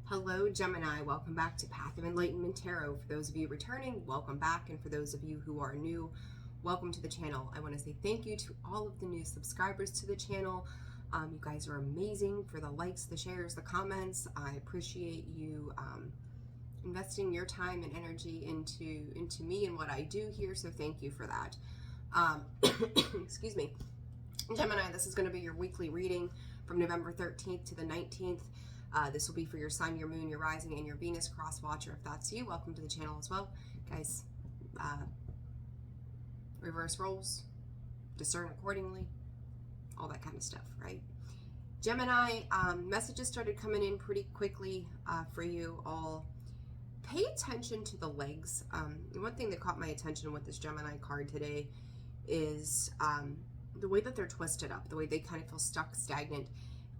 Hello, Gemini. Welcome back to Path of Enlightenment Tarot. For those of you returning, welcome back. And for those of you who are new, welcome to the channel. I want to say thank you to all of the new subscribers to the channel. You guys are amazing for the likes, the shares, the comments. I appreciate you investing your time and energy into me and what I do here. So thank you for that. Excuse me. Gemini, this is going to be your weekly reading from November 13th to the 19th. This will be for your sun, your moon, your rising, and your Venus cross watcher. If that's you, welcome to the channel as well. Guys, reverse roles, discern accordingly, all that kind of stuff, right? Gemini, messages started coming in pretty quickly for you all. Pay attention to the legs. One thing that caught my attention with this Gemini card today is the way that they're twisted up, the way they kind of feel stuck, stagnant.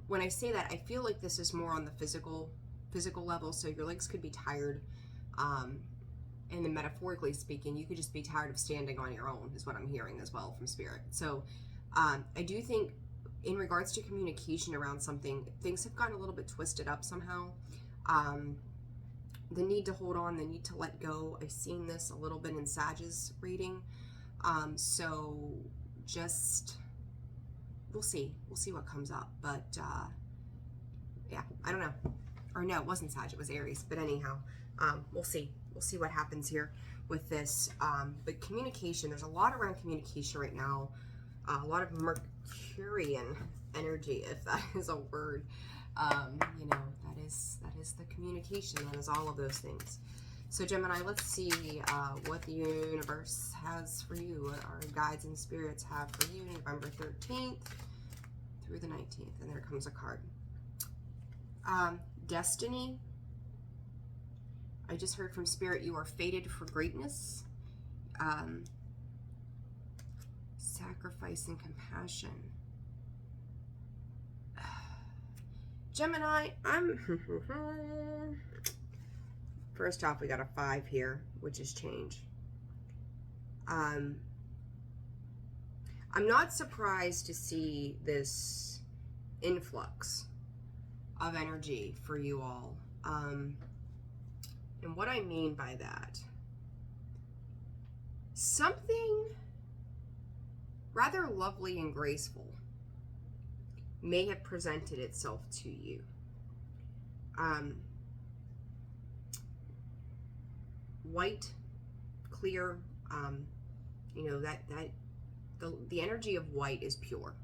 When I say that, I feel like this is more on the physical level. So your legs could be tired, and then metaphorically speaking, you could just be tired of standing on your own, is what I'm hearing as well from Spirit. So I do think in regards to communication around something, things have gotten a little bit twisted up somehow. The need to hold on, the need to let go. I've seen this a little bit in Sag's reading. So just... we'll see what comes up, but yeah, I don't know, or no, it wasn't Sag, it was Aries, but anyhow, we'll see what happens here with this. But communication, there's a lot around communication right now, a lot of Mercurian energy, if that is a word. You know, that is the communication, that is all of those things. So Gemini, let's see what the universe has for you, what our guides and spirits have for you, November 13th through the 19th. And there comes a card. Destiny. I just heard from Spirit, you are fated for greatness. Sacrifice and compassion. Gemini, first off, we got a 5 here, which is change. I'm not surprised to see this influx of energy for you all. And what I mean by that, something rather lovely and graceful may have presented itself to you. White, clear, you know, the energy of white is pure,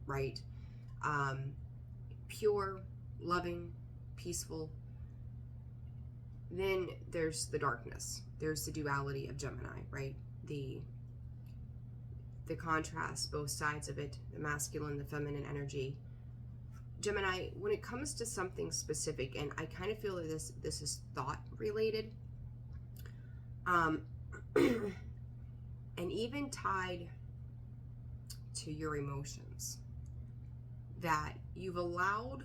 right? Pure, loving, peaceful. Then there's the darkness. There's the duality of Gemini, right? The contrast, both sides of it, the masculine, the feminine energy. Gemini, when it comes to something specific, and I kind of feel that this is thought related, and even tied to your emotions, that you've allowed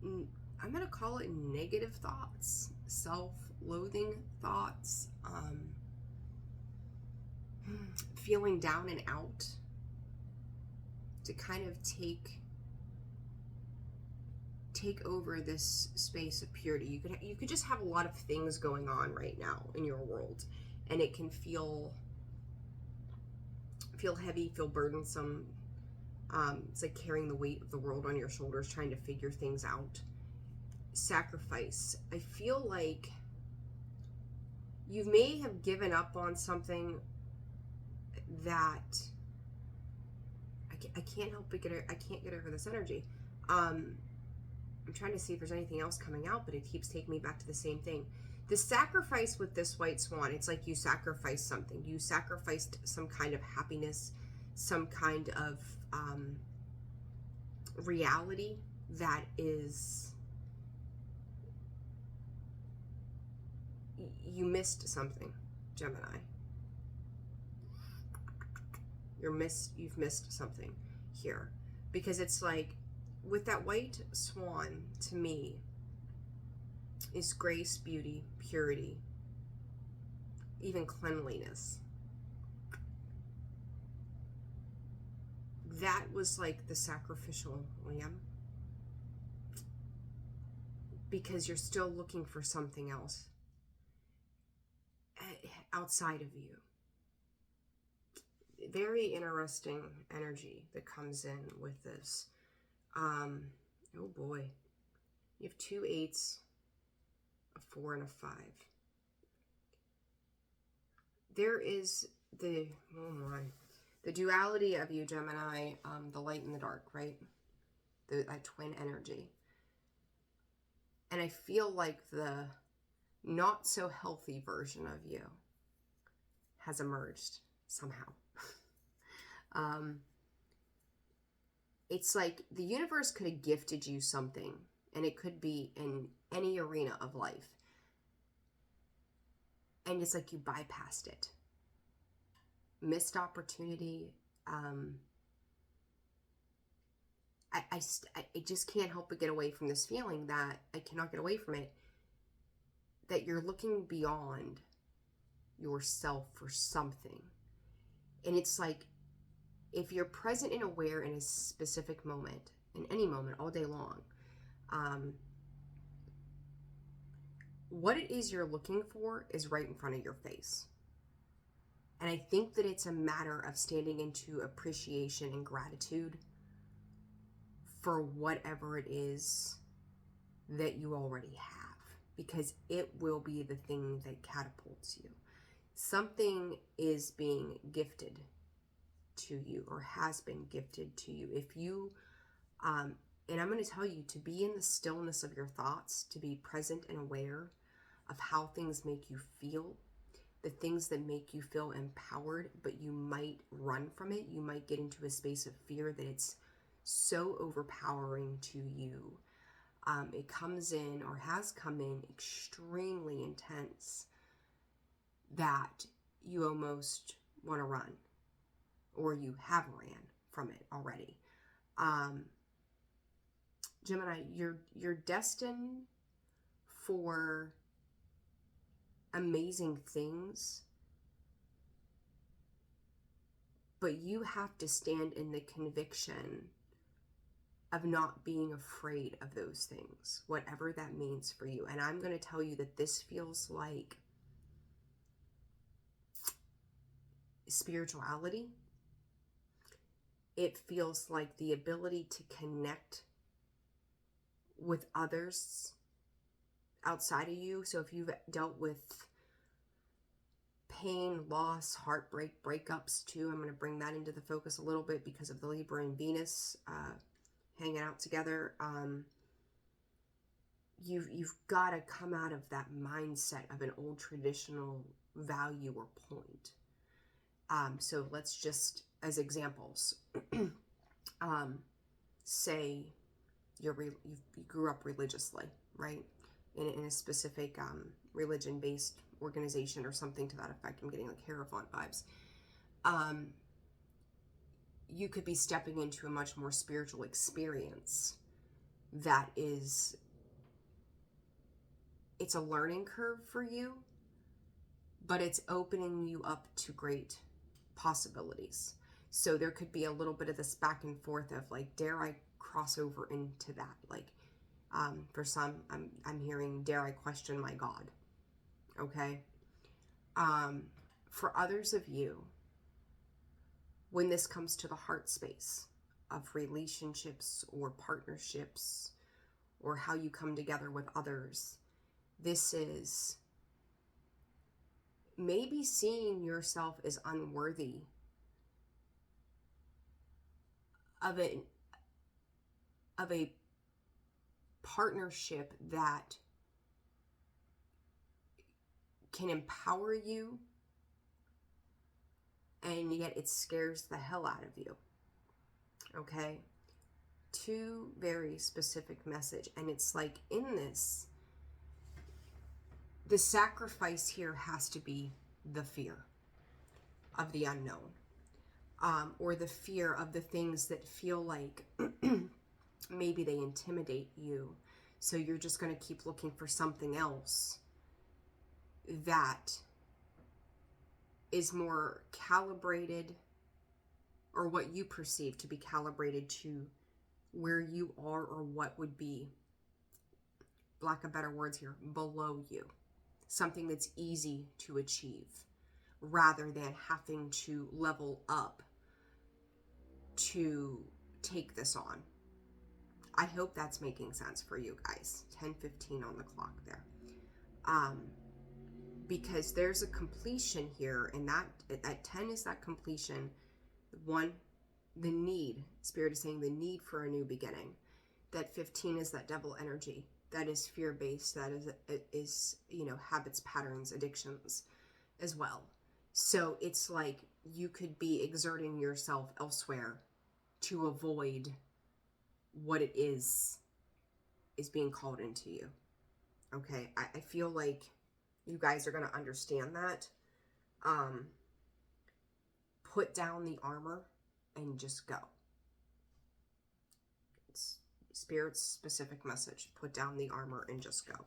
I'm going to call it negative thoughts, self-loathing thoughts, feeling down and out, to kind of take over this space of purity. You could just have a lot of things going on right now in your world, and it can feel heavy, feel burdensome. It's like carrying the weight of the world on your shoulders, trying to figure things out. Sacrifice. I feel like you may have given up on something that I can't help but I can't get over this energy. I'm trying to see if there's anything else coming out, but it keeps taking me back to the same thing. The sacrifice with this white swan, it's like you sacrificed something. You sacrificed some kind of happiness, some kind of reality that is, you missed something, Gemini. You've missed something here, because it's like with that white swan, to me, is grace, beauty, purity, even cleanliness. that was like the sacrificial lamb, because you're still looking for something else outside of you. Very interesting energy that comes in with this. Oh boy. You have 2 8s, a 4, and a 5. There is the, oh my, the duality of you, Gemini, the light and the dark, right? That twin energy. And I feel like the not so healthy version of you has emerged somehow. It's like the universe could have gifted you something, and it could be in any arena of life. And it's like you bypassed it. Missed opportunity. I just can't help but get away from this feeling that I cannot get away from it. That you're looking beyond yourself for something. And it's like, if you're present and aware in a specific moment, in any moment, all day long, what it is you're looking for is right in front of your face. And I think that it's a matter of standing into appreciation and gratitude for whatever it is that you already have, because it will be the thing that catapults you. Something is being gifted to you, or has been gifted to you. If you, and I'm going to tell you to be in the stillness of your thoughts, to be present and aware of how things make you feel, the things that make you feel empowered, but you might run from it. You might get into a space of fear that it's so overpowering to you. It comes in, or has come in, extremely intense, that you almost want to run, or you have ran from it already. Gemini, you're destined for amazing things, but you have to stand in the conviction of not being afraid of those things, whatever that means for you. And I'm going to tell you that this feels like spirituality. It feels like the ability to connect with others outside of you. So if you've dealt with pain, loss, heartbreak, breakups too, I'm going to bring that into the focus a little bit because of the Libra and Venus hanging out together. You've got to come out of that mindset of an old traditional value or point. So let's just, as examples, say you grew up religiously, right? In a specific religion-based organization or something to that effect. I'm getting like Hierophant vibes. You could be stepping into a much more spiritual experience that is, it's a learning curve for you, but it's opening you up to great possibilities. So there could be a little bit of this back and forth of like, dare I cross over into that? Like, for some, I'm hearing, dare I question my God? Okay. For others of you, when this comes to the heart space of relationships or partnerships, or how you come together with others, this is maybe seeing yourself as unworthy of a partnership that can empower you, and yet it scares the hell out of you. Okay? Two very specific message. And it's like, in this, the sacrifice here has to be the fear of the unknown, or the fear of the things that feel like maybe they intimidate you. So you're just going to keep looking for something else that is more calibrated or what you perceive to be calibrated to where you are, or what would be, lack of better words here, below you. Something that's easy to achieve rather than having to level up to take this on. I hope that's making sense for you guys. 10:15 on the clock there. Because there's a completion here, and that 10 is that completion. One, the need. Spirit is saying the need for a new beginning. That 15 is that devil energy. That is fear-based. That is habits, patterns, addictions as well. So it's like you could be exerting yourself elsewhere to avoid what it is being called into you. Okay, I feel like you guys are going to understand that. Put down the armor and just go. It's Spirit's specific message. Put down the armor and just go.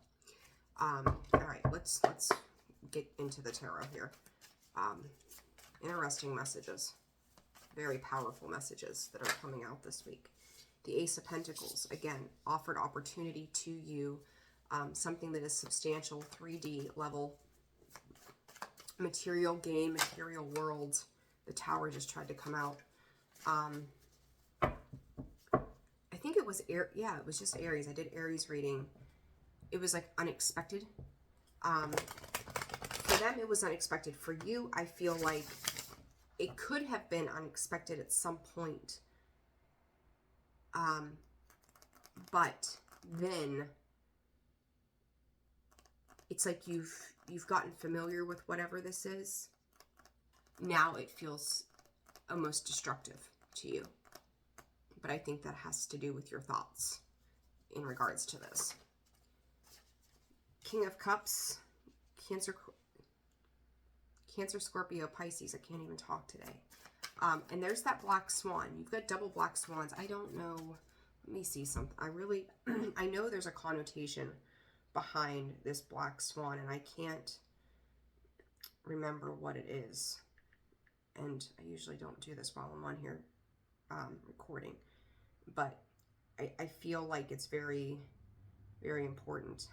All right, let's get into the tarot here. Interesting messages. Very powerful messages that are coming out this week. The Ace of Pentacles, again, offered opportunity to you. Something that is substantial, 3D level, material game, material world. The Tower just tried to come out. I think it was it was just Aries. I did Aries reading. It was like unexpected. For them, it was unexpected. For you, I feel like it could have been unexpected at some point. But then it's like you've gotten familiar with whatever this is. Now it feels almost destructive to you. But I think that has to do with your thoughts in regards to this. King of Cups, Cancer, Scorpio, Pisces. I can't even talk today. And there's that black swan. You've got double black swans. I don't know. Let me see something. I know there's a connotation behind this black swan, and I can't remember what it is. And I usually don't do this while I'm on here recording. But I feel like it's very, very important.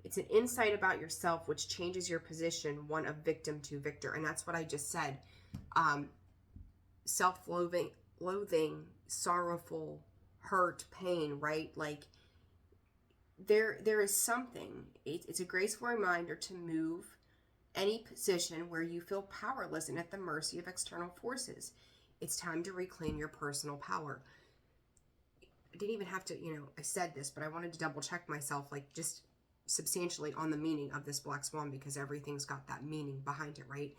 It's an insight about yourself which changes your position, one of victim to victor. And that's what I just said. Self-loathing, sorrowful, hurt, pain, right? Like there is something. It's a graceful reminder to move any position where you feel powerless and at the mercy of external forces. It's time to reclaim your personal power. I didn't even have to, I said this, but I wanted to double check myself, like just substantially on the meaning of this black swan, because everything's got that meaning behind it, right?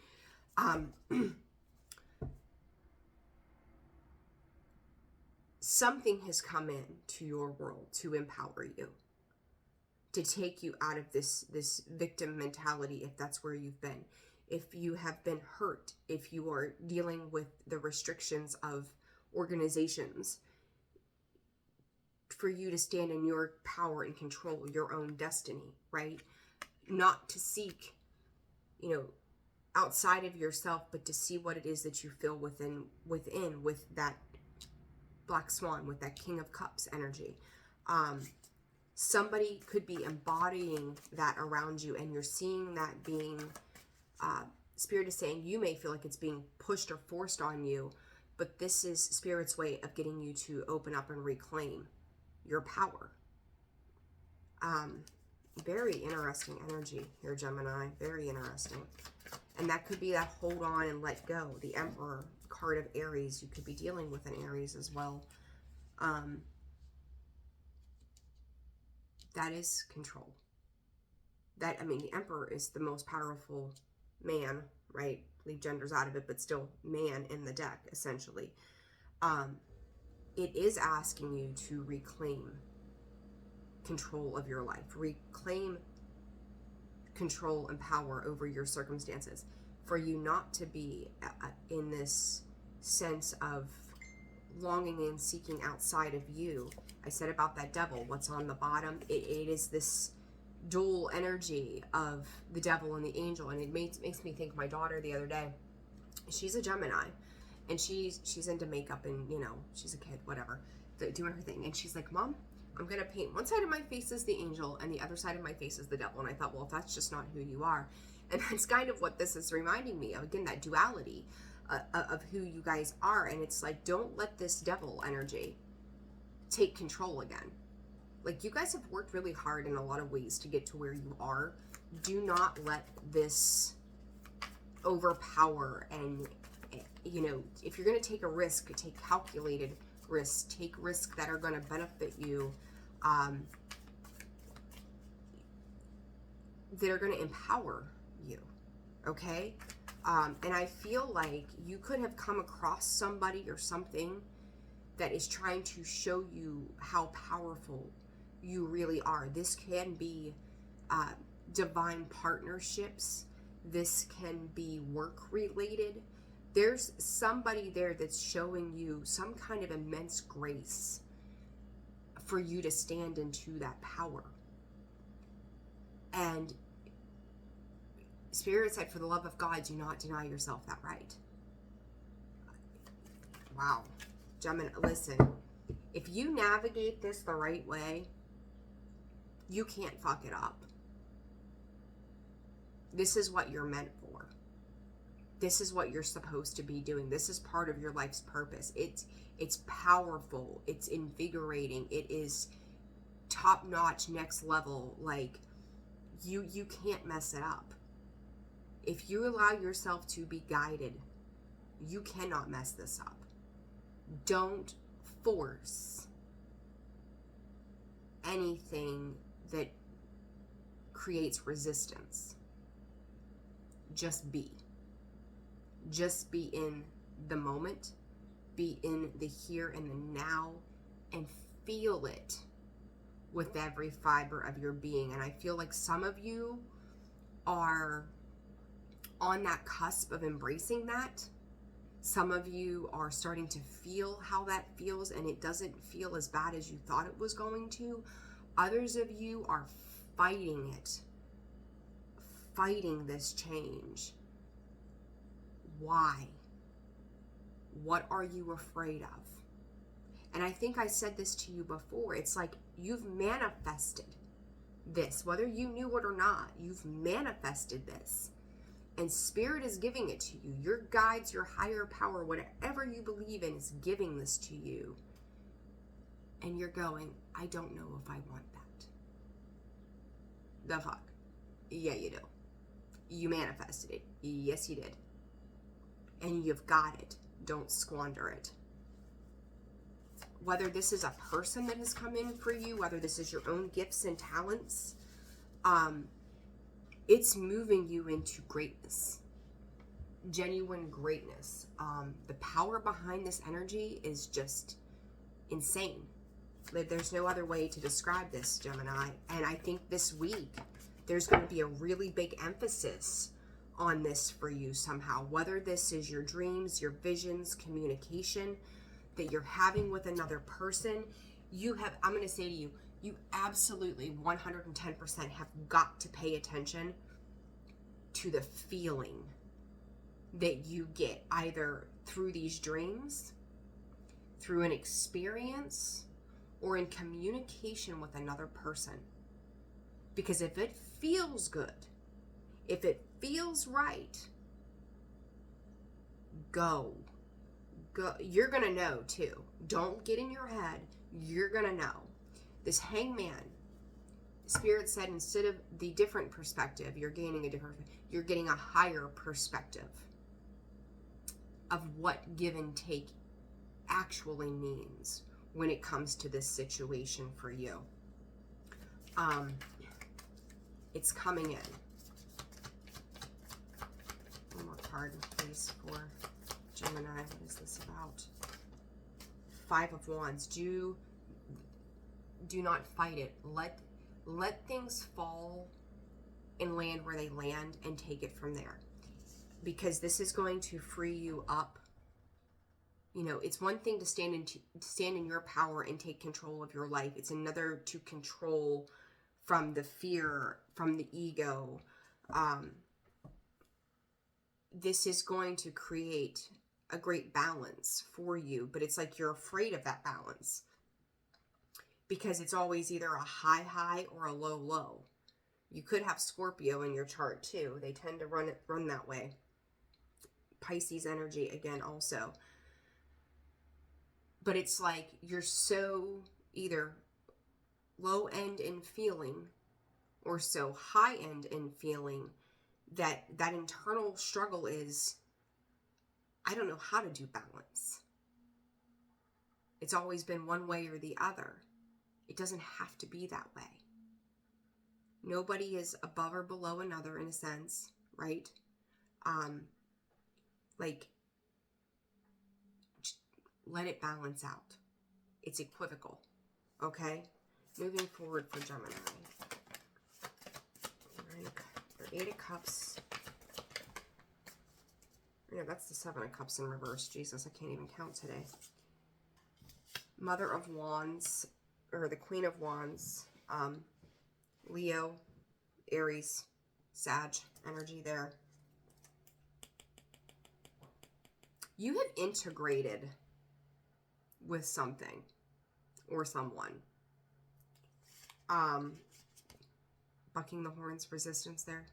Something has come in to your world to empower you, to take you out of this victim mentality, if that's where you've been. If you have been hurt, if you are dealing with the restrictions of organizations, for you to stand in your power and control your own destiny, right? Not to seek, outside of yourself, but to see what it is that you feel within with that black swan, with that King of Cups energy. Somebody could be embodying that around you, and you're seeing that being, Spirit is saying you may feel like it's being pushed or forced on you, but this is Spirit's way of getting you to open up and reclaim your power. Very interesting energy here, Gemini. Very interesting. And that could be that hold on and let go. The Emperor card of Aries. You could be dealing with an Aries as well. That is control. The Emperor is the most powerful man, right? Leave genders out of it, but still man in the deck, essentially. It is asking you to reclaim control of your life. Reclaim control and power over your circumstances. For you not to be in this sense of longing and seeking outside of you. I said about that devil, what's on the bottom, it is this dual energy of the devil and the angel. And it makes me think of my daughter the other day. She's a Gemini. And she's into makeup, and you know, she's a kid, whatever, doing her thing. And she's like, Mom, I'm gonna paint one side of my face as the angel and the other side of my face as the devil. And I thought, well, if that's just not who you are. And that's kind of what this is reminding me of, again, that duality of who you guys are. And it's like, don't let this devil energy take control again. Like, you guys have worked really hard in a lot of ways to get to where you are. Do not let this overpower. And, you know, if you're going to take a risk, take calculated risks, take risks that are going to benefit you, that are going to empower you, okay? And I feel like you could have come across somebody or something that is trying to show you how powerful you really are. This can be divine partnerships. This can be work related. There's somebody there that's showing you some kind of immense grace for you to stand into that power. And Spirit said, for the love of God, do not deny yourself that right. Wow. Gemini, listen, if you navigate this the right way, you can't fuck it up. This is what you're meant for. This is what you're supposed to be doing. This is part of your life's purpose. It's powerful. It's invigorating. It is top-notch, next level. Like, you can't mess it up. If you allow yourself to be guided, you cannot mess this up. Don't force anything that creates resistance. Just be. Just be in the moment. Be in the here and the now, and feel it with every fiber of your being. And I feel like some of you are on that cusp of embracing that. Some of you are starting to feel how that feels, and it doesn't feel as bad as you thought it was going to. Others of you are fighting it, fighting this change. Why? What are you afraid of? And I think I said this to you before. It's like you've manifested this, whether you knew it or not. You've manifested this. And Spirit is giving it to you. Your guides, your higher power, whatever you believe in, is giving this to you. And you're going, I don't know if I want that. The fuck? Yeah, you do. You manifested it. Yes, you did. And you've got it. Don't squander it. Whether this is a person that has come in for you, whether this is your own gifts and talents, it's moving you into greatness, genuine greatness. The power behind this energy is just insane. There's no other way to describe this, Gemini. And I think this week, there's going to be a really big emphasis on this for you somehow. Whether this is your dreams, your visions, communication that you're having with another person, I'm going to say to you, you absolutely 110% have got to pay attention to the feeling that you get either through these dreams, through an experience, or in communication with another person. Because if it feels good, if it feels right, go. You're going to know too. Don't get in your head. You're going to know. This Hangman, Spirit said, instead of the different perspective, you're getting a higher perspective of what give and take actually means when it comes to this situation for you. It's coming in. One more card, please, for Gemini. What is this about? 5 of Wands. Do not fight it. Let things fall and land where they land, and take it from there. Because this is going to free you up. You know, it's one thing to stand in your power and take control of your life. It's another to control from the fear, from the ego. This is going to create a great balance for you, but it's like you're afraid of that balance because it's always either a high or a low. You could have Scorpio in your chart too. They tend to run that way. Pisces energy again also. But it's like you're so either low end in feeling or so high end in feeling that internal struggle is, I don't know how to do balance. It's always been one way or the other. It doesn't have to be that way. Nobody is above or below another in a sense, right? Like, let it balance out. It's equivocal, okay? Moving forward for Gemini. Their 8 of Cups. Yeah, that's the 7 of Cups in reverse. Jesus, I can't even count today. Mother of Wands, or the Queen of Wands. Leo, Aries, Sag energy there. You have integrated with something or someone. Bucking the horns, resistance there.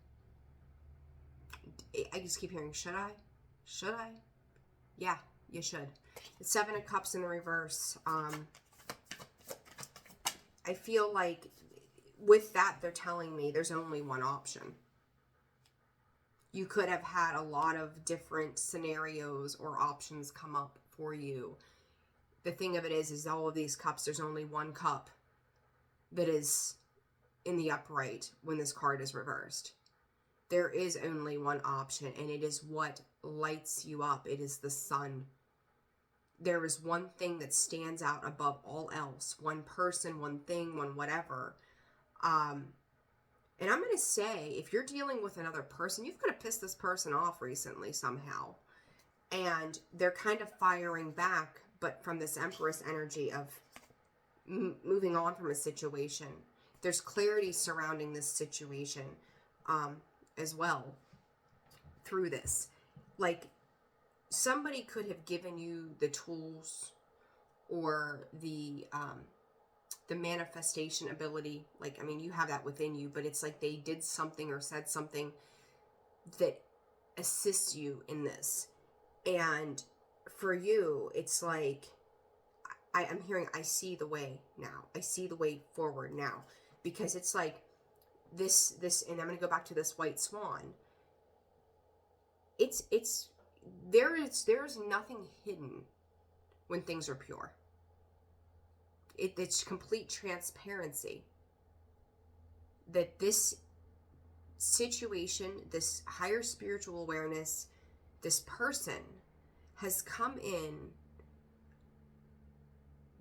I just keep hearing, should I? Should I? Yeah, you should. The 7 of Cups in the reverse. I feel like with that, they're telling me there's only one option. You could have had a lot of different scenarios or options come up for you. The thing of it is all of these cups, there's only one cup that is in the upright when this card is reversed. There is only one option, and it is what lights you up. It is the sun. There is one thing that stands out above all else. One person, one thing, one whatever. And I'm going to say, if you're dealing with another person, you've kind of pissed this person off recently somehow. And they're kind of firing back, but from this Empress energy of moving on from a situation. There's clarity surrounding this situation as well through this. Like, somebody could have given you the tools or the manifestation ability. Like, I mean, you have that within you, but it's like they did something or said something that assists you in this. And for you, it's like, I'm hearing, I see the way now. I see the way forward now. Because it's like this, and I'm going to go back to this white swan. There's nothing hidden when things are pure. It's complete transparency that this situation, this higher spiritual awareness, this person has come in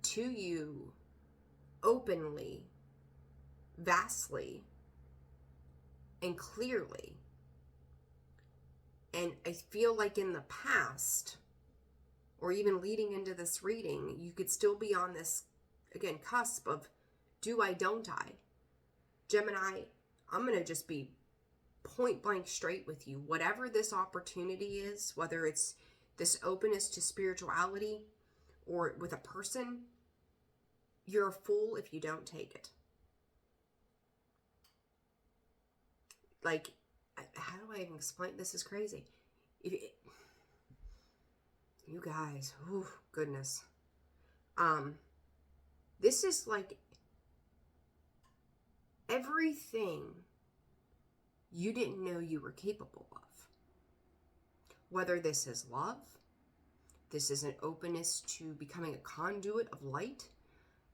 to you openly, vastly, and clearly. And I feel like in the past, or even leading into this reading, you could still be on this, again, cusp of do I, don't I? Gemini, I'm going to just be point blank straight with you. Whatever this opportunity is, whether it's this openness to spirituality or with a person, you're a fool if you don't take it. Like, how do I even explain? This is crazy. You guys, oh goodness. This is like everything you didn't know you were capable of. Whether this is love, this is an openness to becoming a conduit of light,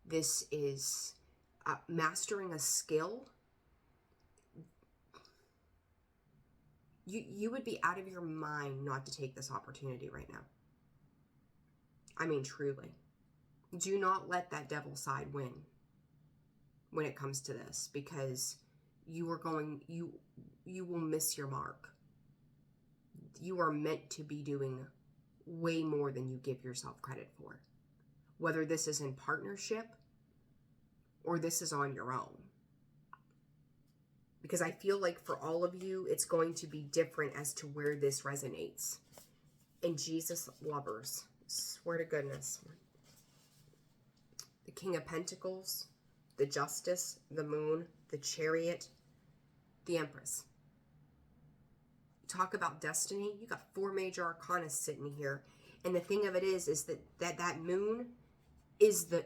this is mastering a skill. You would be out of your mind not to take this opportunity right now. I mean, truly. Do not let that devil side win when it comes to this, because you will miss your mark. You are meant to be doing way more than you give yourself credit for. Whether this is in partnership or this is on your own. Because I feel like for all of you, it's going to be different as to where this resonates. And Jesus lovers. Swear to goodness. The King of Pentacles, the Justice, the Moon, the Chariot, the Empress. Talk about destiny. You got 4 major arcana sitting here. And the thing of it is that Moon is the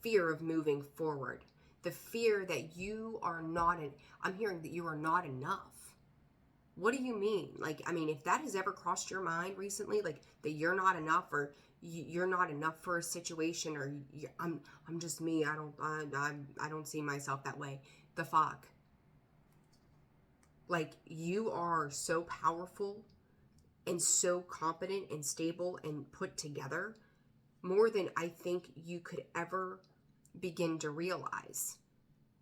fear of moving forward. The fear that you are not, I'm hearing that you are not enough. What do you mean? Like, I mean, if that has ever crossed your mind recently, like that you're not enough, or you're not enough for a situation, or I'm just me. I don't see myself that way. The fuck. Like, you are so powerful and so competent and stable and put together, more than I think you could ever begin to realize.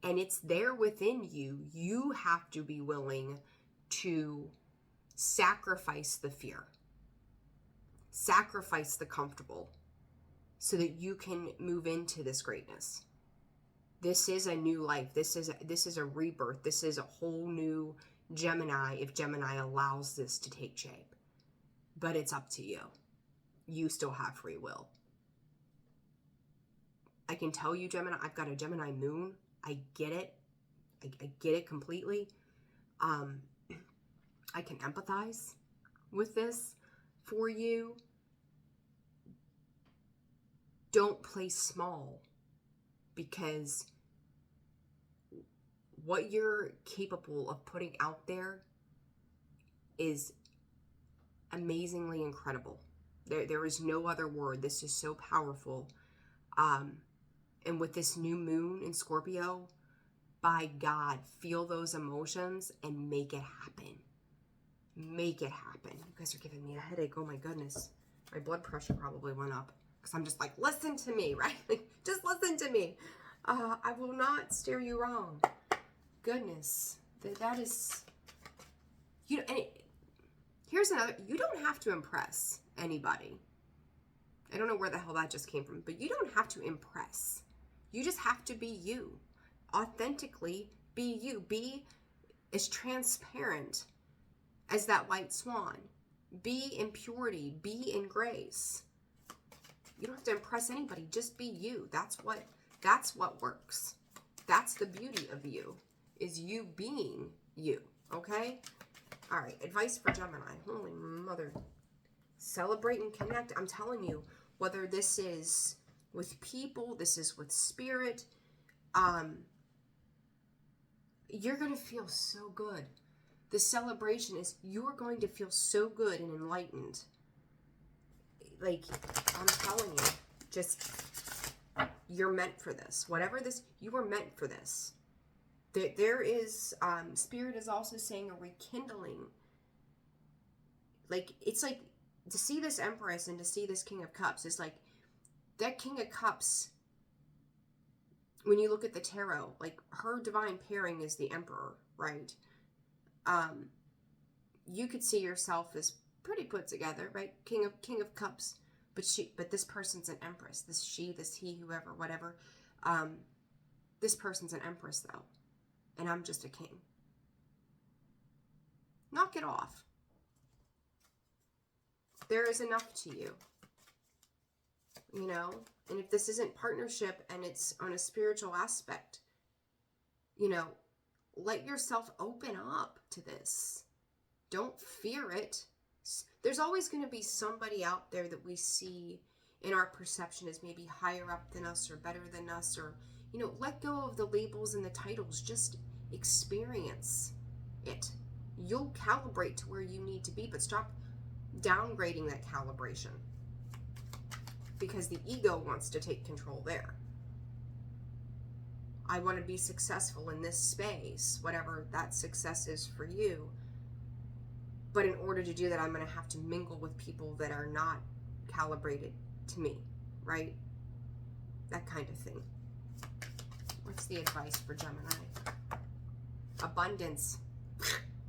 And it's there within you. You have to be willing to sacrifice the fear, sacrifice the comfortable, so that you can move into this greatness. This is a new life. This is a rebirth. This is a whole new Gemini, if Gemini allows this to take shape. But it's up to you. You still have free will. I can tell you, Gemini, I've got a Gemini moon. I get it. I get it completely. I can empathize with this for you. Don't play small, because what you're capable of putting out there is amazingly incredible. There is no other word. This is so powerful. And with this new moon in Scorpio, by God, feel those emotions and make it happen. Make it happen. You guys are giving me a headache. Oh my goodness. My blood pressure probably went up because I'm just like, listen to me, right? Like, just listen to me. I will not steer you wrong. Goodness. That is, you know, and here's another, you don't have to impress anybody. I don't know where the hell that just came from, but you don't have to impress. You just have to be you. Authentically be you. Be as transparent as that white swan. Be in purity. Be in grace. You don't have to impress anybody. Just be you. That's what works. That's the beauty of you, is you being you. Okay? All right. Advice for Gemini. Holy mother. Celebrate and connect. I'm telling you, whether this is with people, this is with spirit, you're going to feel so good. The celebration is, you're going to feel so good and enlightened. Like, I'm telling you, just, you're meant for this. Whatever this, you are meant for this. There is, spirit is also saying a rekindling. Like, it's like, to see this Empress and to see this King of Cups is like, that King of Cups, when you look at the tarot, like, her divine pairing is the Emperor, right? You could see yourself as pretty put together, right? King of Cups, but this person's an Empress. This she, this he, whoever, whatever. This person's an Empress, though, and I'm just a king. Knock it off. There is enough to you, you know? And if this isn't partnership and it's on a spiritual aspect, you know, let yourself open up to this. Don't fear it. There's always going to be somebody out there that we see in our perception as maybe higher up than us or better than us, or, you know, let go of the labels and the titles. Just experience it. You'll calibrate to where you need to be, but stop downgrading that calibration, because the ego wants to take control there. I want to be successful in this space, whatever that success is for you. But in order to do that, I'm going to have to mingle with people that are not calibrated to me, right? That kind of thing. What's the advice for Gemini? Abundance.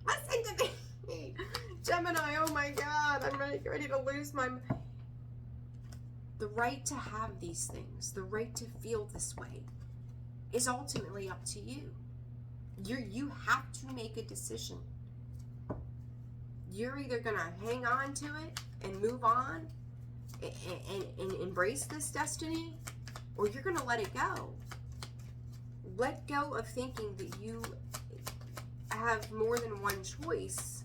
Listen to me. Gemini, oh my God, I'm ready to lose my... The right to have these things, the right to feel this way, is ultimately up to you. You have to make a decision. you're either going to hang on to it and move on and embrace this destiny, or you're going to let it go. Let go of thinking that you have more than one choice.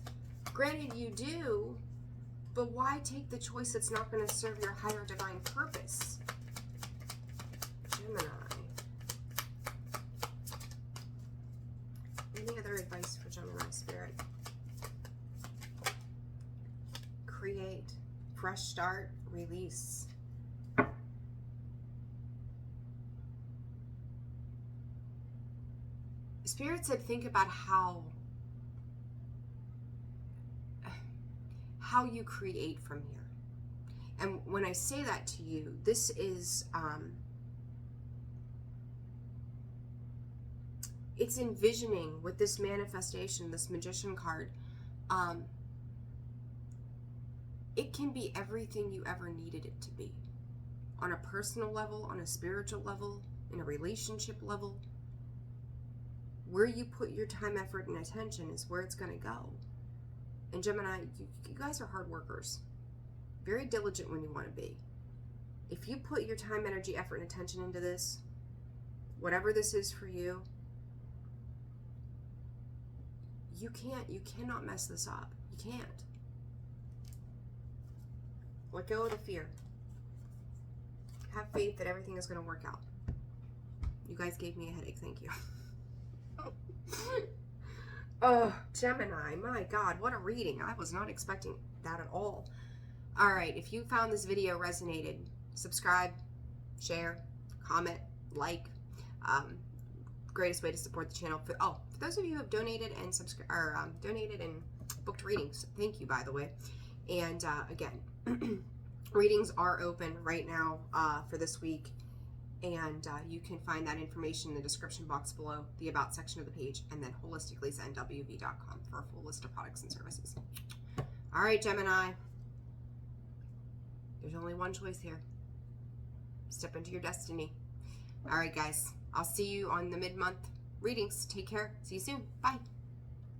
Granted, you do, but why take the choice that's not going to serve your higher divine purpose? Gemini. Any other advice for Gemini Spirit? Create, fresh start, release. Spirit said think about how you create from here. And when I say that to you, this is it's envisioning with this manifestation, this Magician card. It can be everything you ever needed it to be. On a personal level, on a spiritual level, in a relationship level. Where you put your time, effort, and attention is where it's going to go. And Gemini, you guys are hard workers. Very diligent when you want to be. If you put your time, energy, effort, and attention into this, whatever this is for you, you cannot mess this up. You can't. Let go of the fear. Have faith that everything is going to work out. You guys gave me a headache. Thank you. Oh, Gemini, my God, what a reading. I was not expecting that at all. All right, if you found this video resonated, subscribe, share, comment, like. Greatest way to support the channel. For those of you who have donated and donated and booked readings, thank you, by the way. And again, readings are open right now for this week. And you can find that information in the description box below, the About section of the page, and then holisticallysnwv.com for a full list of products and services. All right, Gemini. There's only one choice here. Step into your destiny. All right, guys. I'll see you on the mid-month readings. Take care. See you soon. Bye.